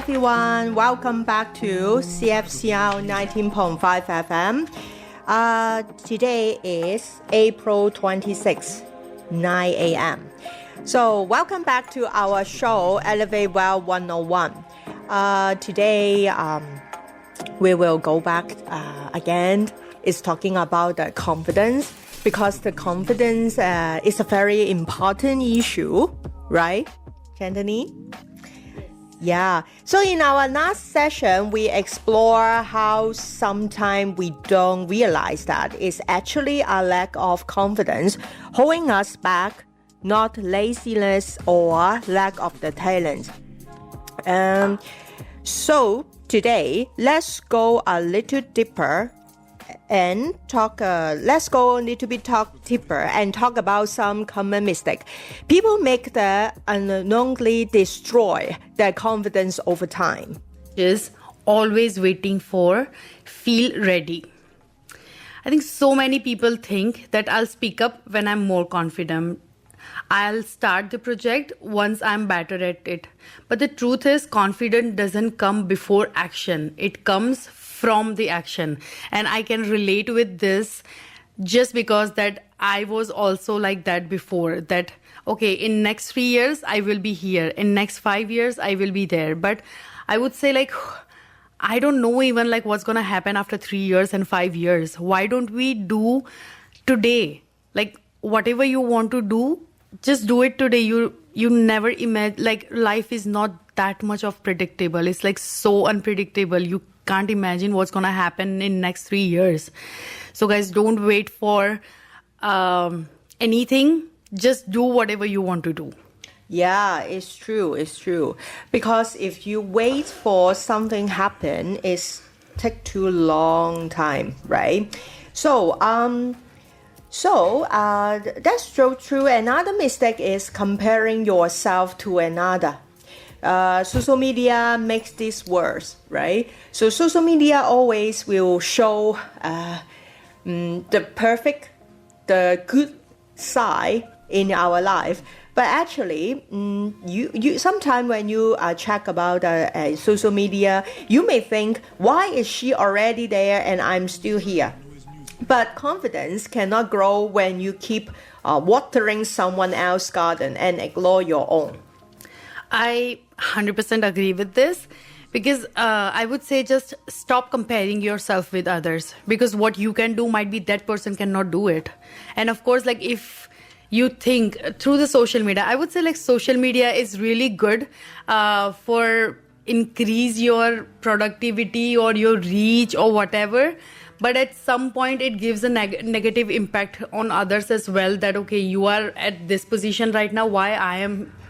everyone. Welcome back to CFCL 19.5 FM. Today is April 26, 9 a.m. So welcome back to our show, UPLEVEL 101. Today, we will go back again. It's talking about the confidence because the confidence is a very important issue, right, Anthony? Yeah. So in our last session, we explore how sometimes we don't realize that it's actually a lack of confidence holding us back, not laziness or lack of the talent. So today, let's go a little deeper and talk deeper and talk about some common mistake. People make that unknowingly destroy their confidence over time. Is always waiting for feel ready. I think so many people think that I'll speak up when I'm more confident. I'll start the project once I'm better at it. But the truth is, confidence doesn't come before action. It comes from the action. And I can relate with this just because that I was also like that before. That, okay, in next 3 years, I will be here. In next 5 years, I will be there. But I would say like, I don't know even like what's going to happen after 3 years and 5 years. Why don't we do today? Like whatever you want to do, just do it today. You never imagine, like life is not that much of predictable. It's like so unpredictable. You can't imagine what's going to happen in next 3 years. So guys, don't wait for anything. Just do whatever you want to do. Yeah, it's true. Because if you wait for something happen, it's take too long time, right? So that's so true. Another mistake is comparing yourself to another. Social media makes this worse, right? So social media always will show the good side in our life. But actually, you sometimes when you check about social media, you may think, why is she already there and I'm still here? But confidence cannot grow when you keep watering someone else's garden and ignore your own. I 100% agree with this because I would say just stop comparing yourself with others, because what you can do might be that person cannot do it. And of course, like if you think through the social media, I would say like social media is really good for increase your productivity or your reach or whatever. But at some point, it gives a negative impact on others as well. That, okay, you are at this position right now. Why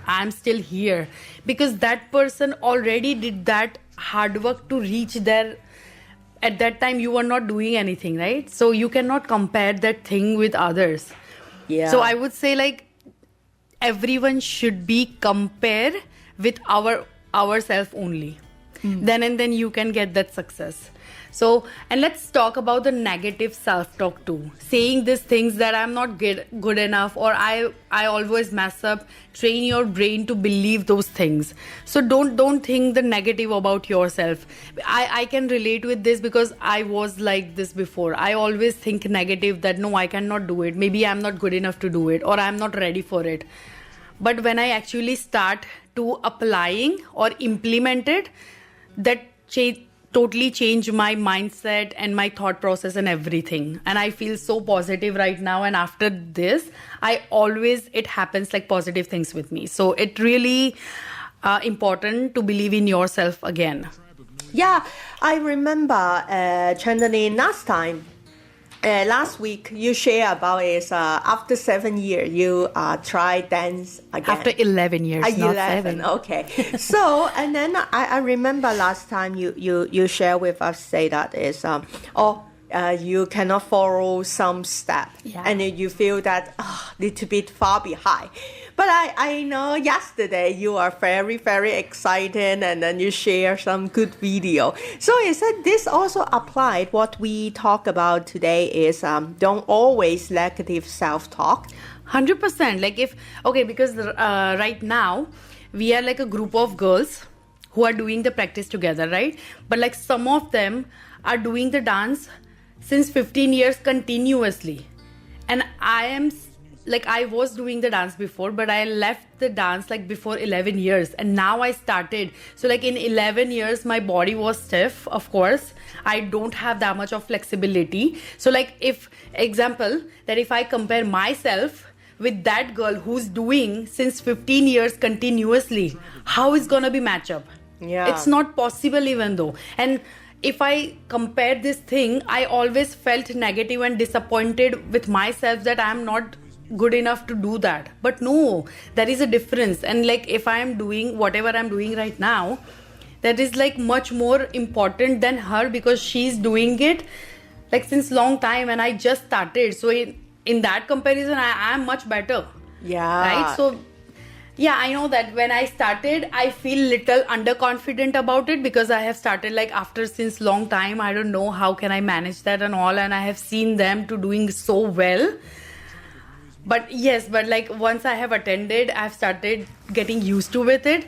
I'm still here? Because that person already did that hard work to reach there. At that time, you were not doing anything, right? So you cannot compare that thing with others. Yeah. So I would say like everyone should be compared with ourselves only. Then and then you can get that success. So, and let's talk about the negative self-talk too. Saying these things that I'm not good enough or I always mess up. Train your brain to believe those things. So don't think the negative about yourself. I can relate with this because I was like this before. I always think negative that no, I cannot do it. Maybe I'm not good enough to do it or I'm not ready for it. But when I actually start to applying or implement it, that totally changed my mindset and my thought process and everything. And I feel so positive right now. And after this, it happens like positive things with me. So it really important to believe in yourself again. Yeah, I remember, Chandani, last week you share about is after 7 years you try dance again. After 11 years, not 7. Okay. So and then I remember last time you share with us say that is you cannot follow some step and you feel that little bit far behind. But I know yesterday you are very, very excited and then you share some good video. So is that this also applied what we talk about today is don't always negative self-talk? 100%. Like because right now we are like a group of girls who are doing the practice together, right? But like some of them are doing the dance since 15 years continuously. And I was doing the dance before, but I left the dance like before 11 years. And now I started. So like in 11 years, my body was stiff, of course. I don't have that much of flexibility. So like if I compare myself with that girl who's doing since 15 years continuously, how is gonna be match up? Yeah. It's not possible even though. And if I compare this thing, I always felt negative and disappointed with myself that I'm not good enough to do that. But no, there is a difference. And like if I am doing whatever I'm doing right now, that is like much more important than her, because she's doing it like since long time and I just started. So in that comparison, I am much better. Yeah. Right? So yeah, I know that when I started, I feel little underconfident about it because I have started like after since long time. I don't know how can I manage that and all. And I have seen them to doing so well. But yes, but like once I have attended, I've started getting used to with it.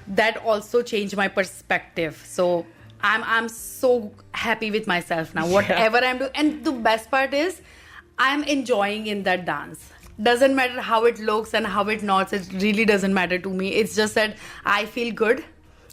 That also changed my perspective. So I'm so happy with myself now, whatever I'm doing. And the best part is I'm enjoying in that dance. Doesn't matter how it looks and how it nods. It really doesn't matter to me. It's just that I feel good.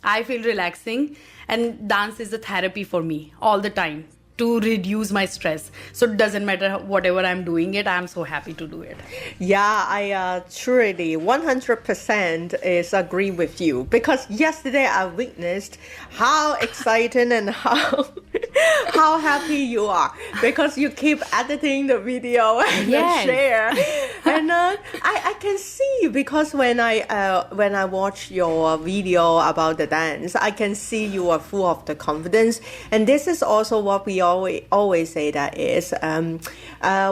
I feel relaxing. And dance is a therapy for me all the time to reduce my stress. So it doesn't matter whatever I'm doing it. I'm so happy to do it. Yeah, I truly 100% is agree with you, because yesterday I witnessed how excited and how happy you are, because you keep editing the video and share. And I can see, because when I watch your video about the dance, I can see you are full of the confidence. And this is also what we always say, that is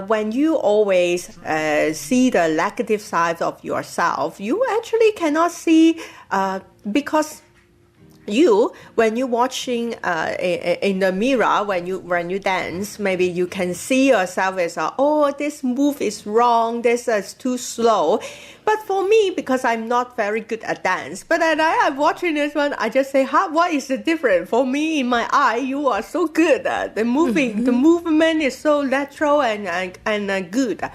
when you always see the negative side of yourself, you actually cannot see because when you're watching in the mirror, when you dance, maybe you can see yourself as this move is wrong, this is too slow. But for me, because I'm not very good at dance, but then I'm watching this one, I just say, what is the difference? For me, in my eye, you are so good. The movement is so natural and good.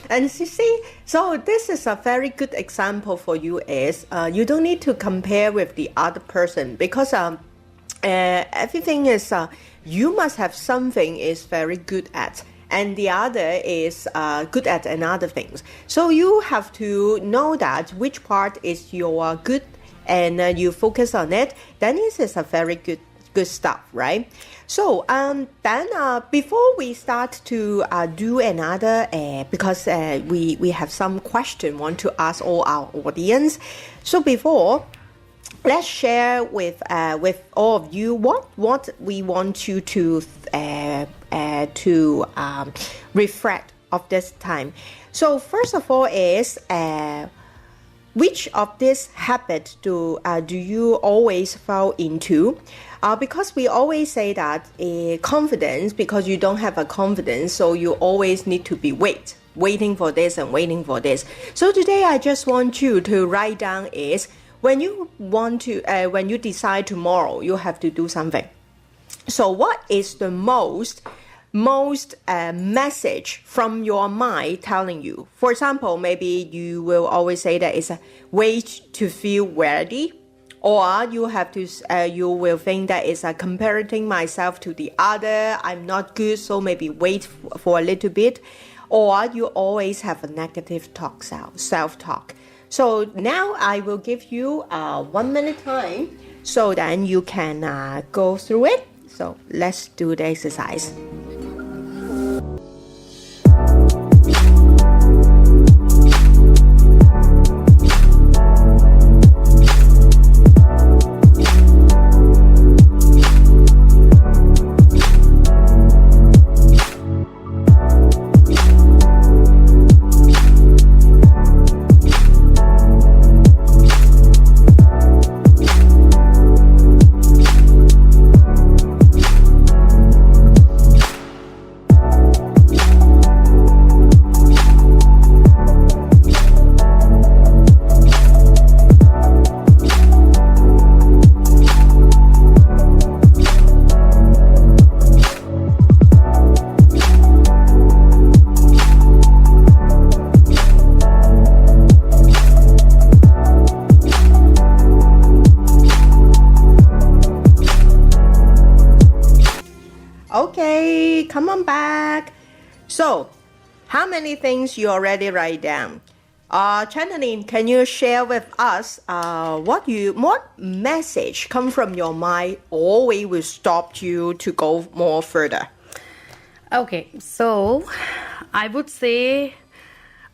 And you see, so this is a very good example for you, is you don't need to compare with the other person, because everything is, you must have something is very good at, and the other is good at another things. So you have to know that which part is your good, and you focus on it. Then this is a very good stuff, right? So then before we start to do another, because we have some question want to ask all our audience. So before, let's share with all of you what we want you to reflect of this time. So first of all is which of this habit do you always fall into? Because we always say that confidence, because you don't have a confidence, so you always need to be waiting for this and waiting for this. So today I just want you to write down is when you decide tomorrow you have to do something. So what is the most message from your mind telling you? For example, maybe you will always say that it's a wait to feel ready. Or you will think that it's comparing myself to the other. I'm not good, so maybe wait for a little bit. Or you always have a negative self-talk. So now I will give you 1 minute time, so then you can go through it. So let's do the exercise. So, how many things you already write down? Channeline, can you share with us what message come from your mind always will stop you to go more further? Okay, so I would say,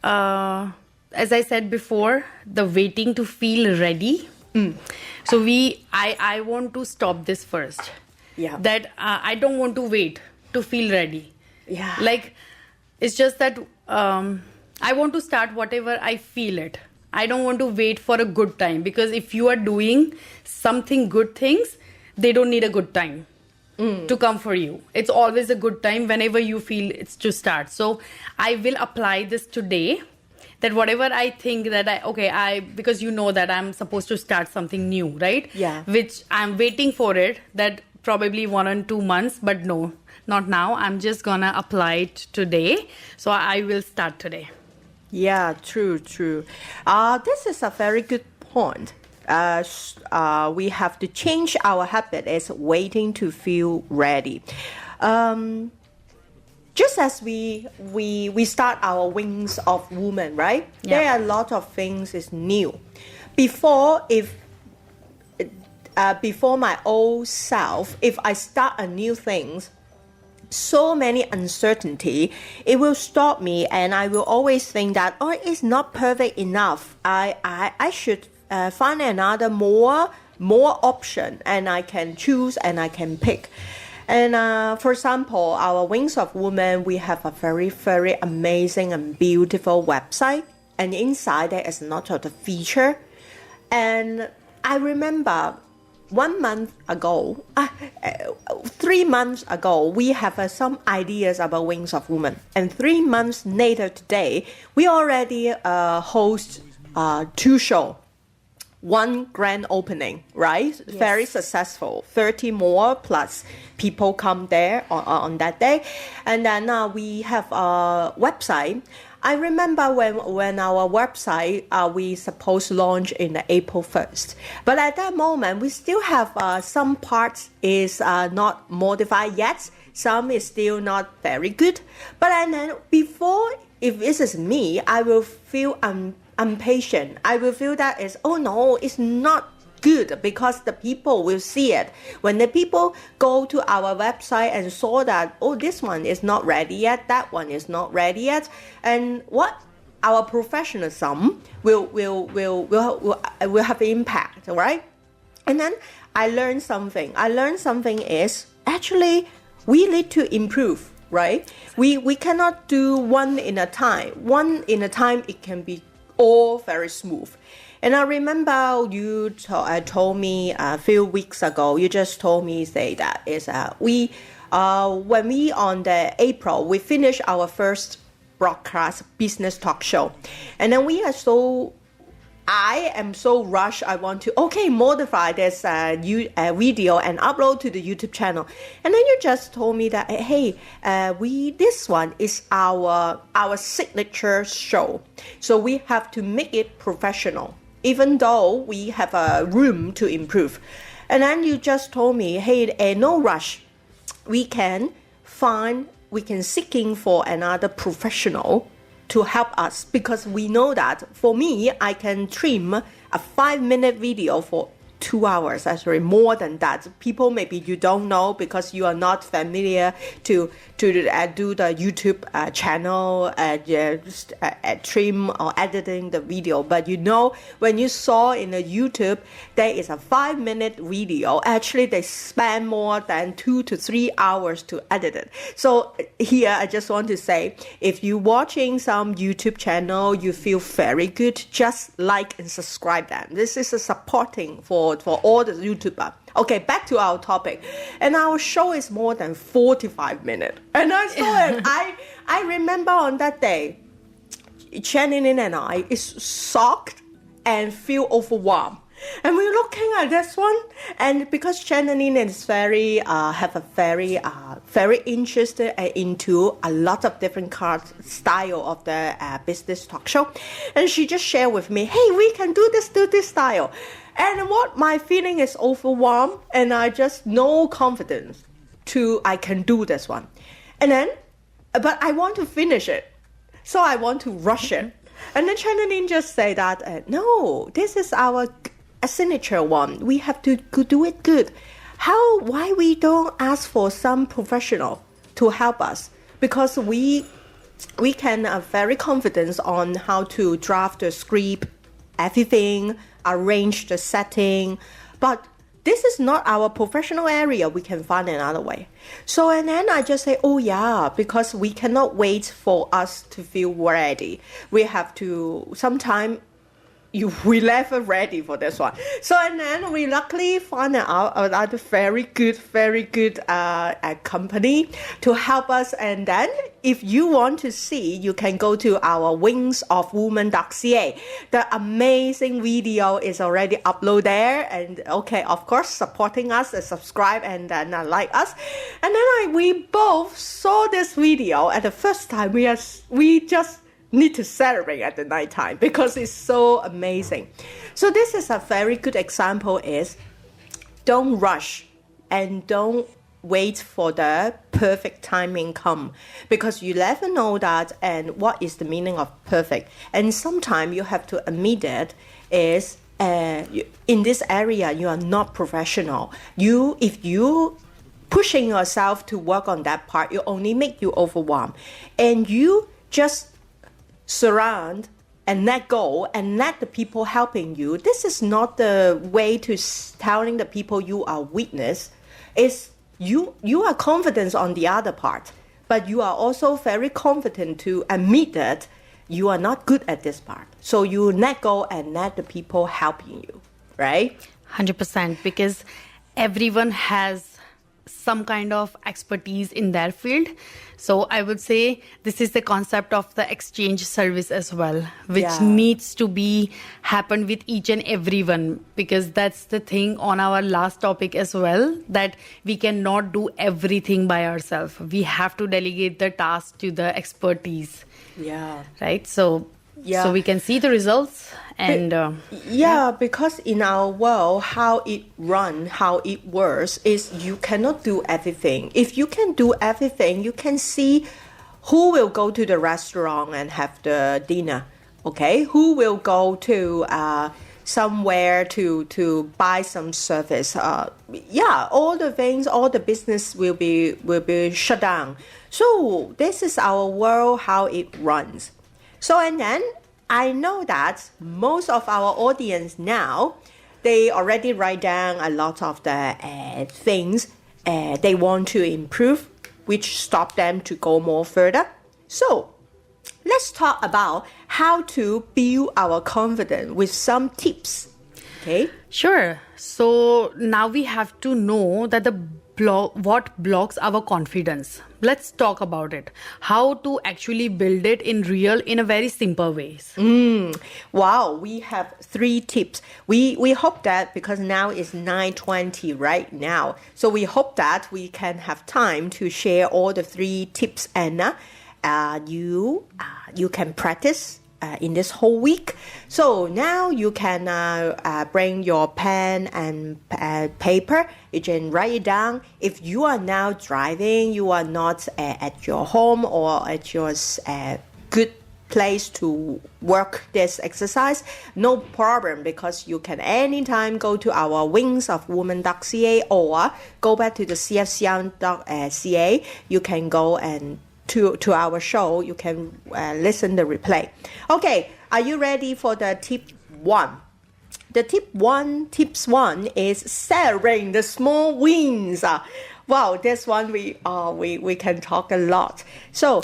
as I said before, the waiting to feel ready. So I want to stop this first. Yeah. That I don't want to wait to feel ready. Yeah. Like, it's just that I want to start whatever I feel it. I don't want to wait for a good time, because if you are doing something good things, they don't need a good time to come for you. It's always a good time whenever you feel it's to start. So I will apply this today, that whatever I think that because you know that I'm supposed to start something new, right? Yeah. Which I'm waiting for it, that probably 1 or 2 months, but no, not now. I'm just gonna apply it today. So I will start today. Yeah, true. This is a very good point. We have to change our habit is waiting to feel ready. Just as we start our Wings of Woman, right? Yeah. There are a lot of things is new. Before my old self, if I start a new things, so many uncertainty, it will stop me, and I will always think that it's not perfect enough. I should find another more option, and I can choose and I can pick. And for example, our Wings of Woman, we have a very, very amazing and beautiful website, and inside there is a lot of the feature. And I remember 1 month ago, 3 months ago, we have some ideas about Wings of Woman. And 3 months later today, we already host 2 shows. 1 grand opening, right? Yes. Very successful. 30 more plus people come there on that day. And then we have a website. I remember when our website, we supposed to launch in April 1st. But at that moment, we still have some parts is not modified yet. Some is still not very good. But then if this is me, I will feel impatient. I will feel that it's not good, because the people will see it. When the people go to our website and saw that, this one is not ready yet, that one is not ready yet, and what our professionalism will have impact, right? And then I learned something. Is actually we need to improve, right? We cannot do one in a time. One in a time, it can be all very smooth. And I remember you told me a few weeks ago, you just told me when we on the April, we finished our first broadcast business talk show. And then I am so rushed. I want to modify this video and upload to the YouTube channel. And then you just told me that this one is our signature show, so we have to make it professional, even though we have a room to improve. And then you just told me, no rush. We can seeking for another professional to help us, because we know that for me, I can trim a 5-minute video for 2 hours, actually more than that. People maybe you don't know because you are not familiar to do the YouTube channel trim or editing the video. But when you saw in the YouTube, there is a 5-minute video. Actually, they spend more than 2 to 3 hours to edit it. So here, I just want to say, if you're watching some YouTube channel, you feel very good, just like and subscribe them. This is a supporting for all the YouTubers. Okay, back to our topic. And our show is more than 45 minutes. And I saw it. I remember on that day, Channeline and I is shocked and feel overwhelmed. And we're looking at this one, and because Channeline is very interested into a lot of different style of the business talk show, and she just shared with me, we can do this style. And what my feeling is overwhelmed, and I just no confidence I can do this one. And then but I want to finish it. So I want to rush it. And then Channeling just say that, no, this is our signature one. We have to do it good. Why we don't ask for some professional to help us? Because we can very confident on how to draft the script, everything, arrange the setting. But this is not our professional area. We can find another way. So, and then I just say, oh yeah, because we cannot wait for us to feel ready. We have to, sometime we never ready for this one. So, and then we luckily found out another very good company to help us. And then if you want to see, you can go to our wingsofwoman.ca. The amazing video is already uploaded there. And okay, of course, supporting us, subscribe and then like us. And then we both saw this video at the first time. We just need to celebrate at the nighttime because it's so amazing. So this is a very good example is don't rush and don't wait for the perfect timing come, because you never know that and what is the meaning of perfect. And sometimes you have to admit that is in this area you are not professional. If you pushing yourself to work on that part, it only make you overwhelmed, and you just surround and let go and let the people helping you. This is not the way to telling the people you are weakness. It's you are confident on the other part, but you are also very confident to admit that you are not good at this part. So you let go and let the people helping you, right? 100%, because everyone has some kind of expertise in their field. So I would say this is the concept of the exchange service as well, which needs to be happen with each and everyone, because that's the thing on our last topic as well, that we cannot do everything by ourselves. We have to delegate the task to the expertise. Yeah. Right? So we can see the results. And because in our world, how it runs, how it works is you cannot do everything. If you can do everything, you can see who will go to the restaurant and have the dinner, okay? Who will go to somewhere to buy some service. All the things, all the business will be shut down. So this is our world, how it runs. So, and then I know that most of our audience now, they already write down a lot of the things they want to improve, which stop them to go more further. So let's talk about how to build our confidence with some tips. Okay? Sure. So now we have to know that what blocks our confidence. Let's talk about it. How to actually build it in a very simple ways. Wow, we have 3 tips. We hope that, because now it's 9:20 right now, so we hope that we can have time to share all the 3 tips, and you can practice in this whole week. So now you can bring your pen and paper. You can write it down. If you are now driving, you are not at your home or at your good place to work this exercise, no problem, because you can anytime go to our wingsofwoman.ca or go back to the cfcl.ca. You can go and to our show, you can listen the replay. Okay, are you ready for the tip 1? The tips one is celebrating the small wins. Wow, this one we can talk a lot. So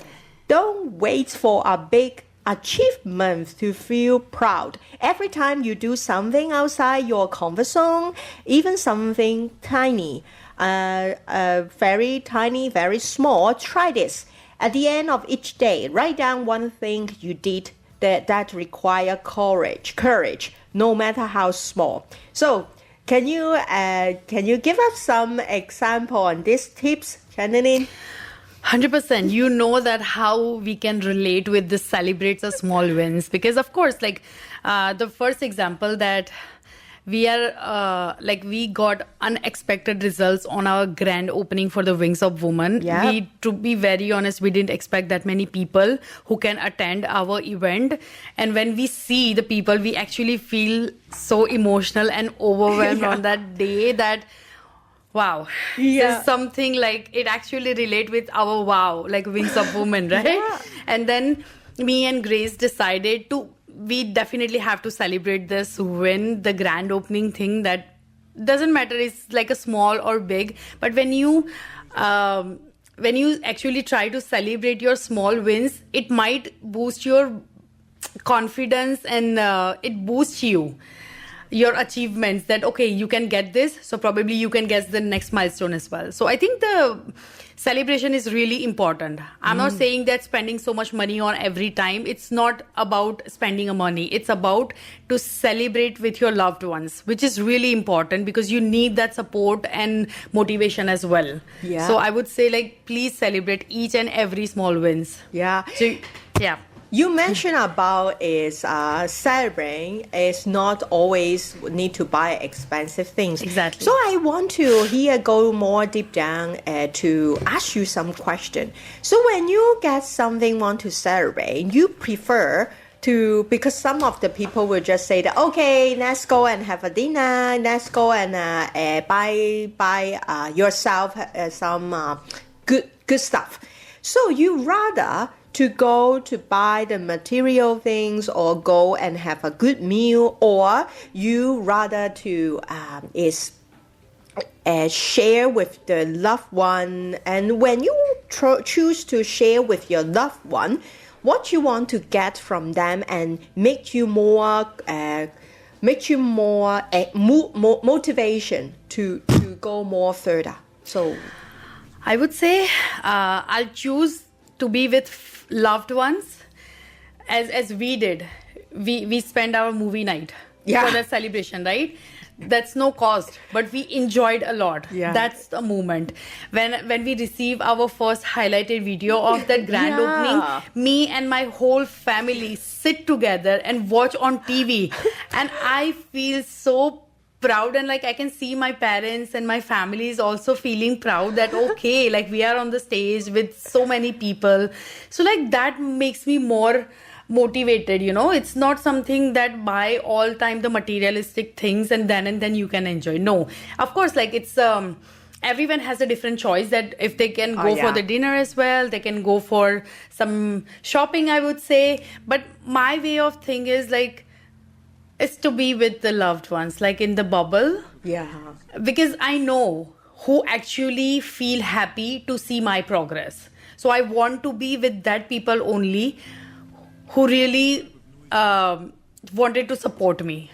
don't wait for a big achievement to feel proud. Every time you do something outside your comfort zone, even something tiny, very tiny, very small, try this. At the end of each day, write down one thing you did that require courage, no matter how small. So, can you give us some example on these tips, Channeling? 100%. You know that how we can relate with this celebrates the small wins, because of course, like the first example that we are we got unexpected results on our grand opening for the Wings of Women. Yeah. To be very honest, we didn't expect that many people who can attend our event. And when we see the people, we actually feel so emotional and overwhelmed on that day that, wow, this is something like it actually relate with our like Wings of Women, right? Yeah. And then me and Grace decided we definitely have to celebrate this win, the grand opening thing. That doesn't matter, it's like a small or big, but when you actually try to celebrate your small wins, it might boost your confidence and it boosts your achievements, that okay, you can get this, so probably you can get the next milestone as well. So I think the celebration is really important. I'm not saying that spending so much money on every time. It's not about spending a money. It's about to celebrate with your loved ones, which is really important because you need that support and motivation as well. Yeah. So I would say please celebrate each and every small wins. Yeah. So, yeah. You mentioned about is celebrating is not always need to buy expensive things. Exactly. So I want to here go more deep down to ask you some question. So when you get something want to celebrate, you prefer to, because some of the people will just say that, okay, let's go and have a dinner, let's go and buy yourself some good stuff. So you rather to go to buy the material things or go and have a good meal, or you rather to share with the loved one. And when you choose to share with your loved one, what you want to get from them and make you more motivation to go more further. So I would say I'll choose to be with loved ones, as we did. We spent our movie night for that celebration, right? That's no cost, but we enjoyed a lot. Yeah. That's the moment when we receive our first highlighted video of that grand opening. Me and my whole family sit together and watch on TV, and I feel so proud, and I can see my parents and my family is also feeling proud that okay, we are on the stage with so many people. So that makes me more motivated. It's not something that buy all time the materialistic things and then you can enjoy. No, of course, it's everyone has a different choice, that if they can go for the dinner as well, they can go for some shopping, I would say. But my way of thing is is to be with the loved ones, in the bubble. Yeah. Because I know who actually feel happy to see my progress. So I want to be with that people only who really wanted to support me.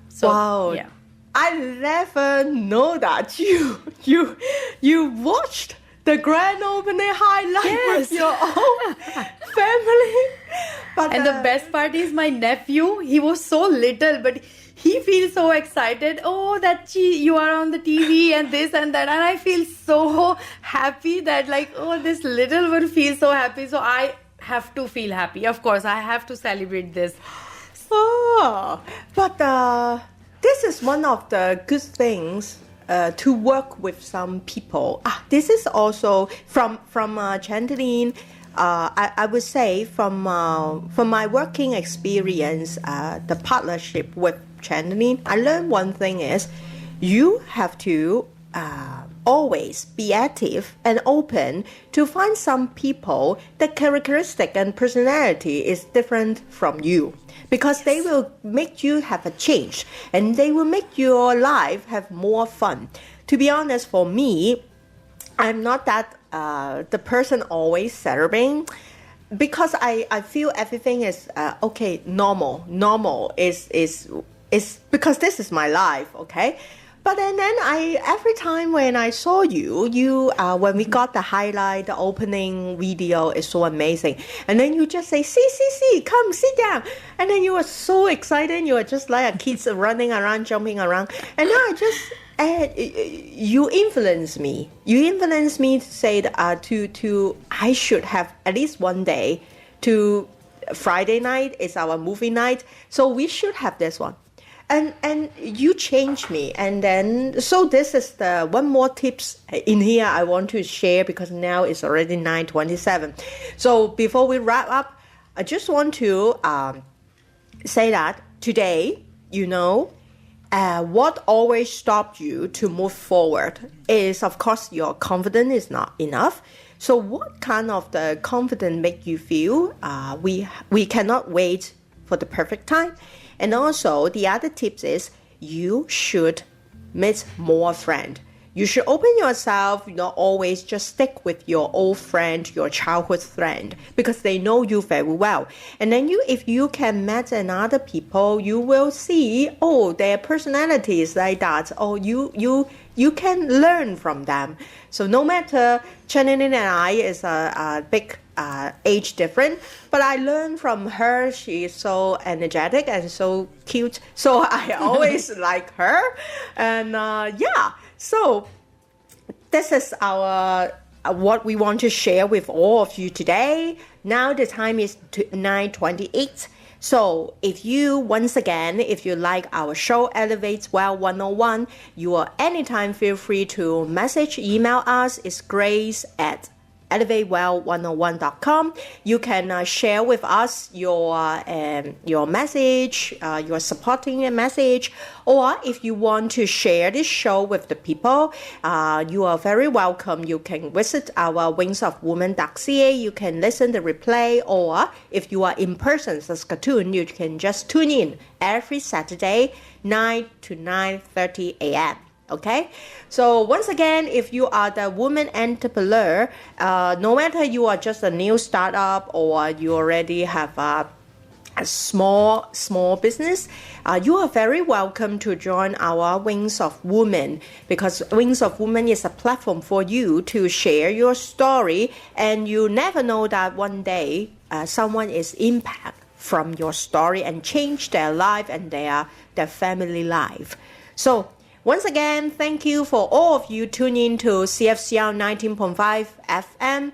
So, wow. Yeah. I never know that you watched the grand opening highlight with your own family. But and the best part is my nephew, he was so little, but he feels so excited. Oh, that you are on the TV and this and that. And I feel so happy that this little one feels so happy. So I have to feel happy. Of course, I have to celebrate this. Oh, but this is one of the good things to work with some people. This is also from Chandeline. I would say from my working experience, the partnership with Chandeline, I learned one thing is you have to always be active and open to find some people the characteristic and personality is different from you, because they will make you have a change and they will make your life have more fun. To be honest, for me, I'm not that the person always celebrating, because I feel everything is okay, normal. Normal is because this is my life, okay? But then every time when I saw you when we got the highlight, the opening video is so amazing. And then you just say, see, come sit down. And then you were so excited. You were just like a kid running around, jumping around. And then you influence me. You influence me to say that, I should have at least one day to Friday night is our movie night. So we should have this one. and you changed me. And then, so this is the one more tips in here I want to share, because now it's already 9:27. So before we wrap up, I just want to say that today, what always stopped you to move forward is, of course, your confidence is not enough. So what kind of the confidence make you feel we cannot wait for the perfect time? And also the other tips is you should meet more friends. You should open yourself, not always just stick with your old friend, your childhood friend, because they know you very well. And then if you can meet another people, you will see, their personality is like that. You can learn from them. So no matter Channing and I is a big age different, but I learned from her. She is so energetic and so cute. So I always like her. And so this is our what we want to share with all of you today. Now the time is 9:28. So if you like our show Elevate Well 101, you will anytime feel free to email us. It's grace@elevatewell101.com. You can share with us your message, your supporting message, or if you want to share this show with the people, you are very welcome. You can visit our wingsofwoman.ca. You can listen to the replay, or if you are in person, Saskatoon, you can just tune in every Saturday, 9 to 9:30 a.m. Okay, so once again, if you are the woman entrepreneur, no matter you are just a new startup or you already have a small business, you are very welcome to join our Wings of Women, because Wings of Women is a platform for you to share your story, and you never know that one day someone is impacted from your story and change their life and their family life. So once again, thank you for all of you tuning to CFCR 19.5 FM,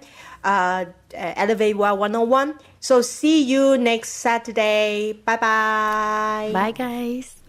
Elevate Well 101. So see you next Saturday. Bye-bye. Bye, guys.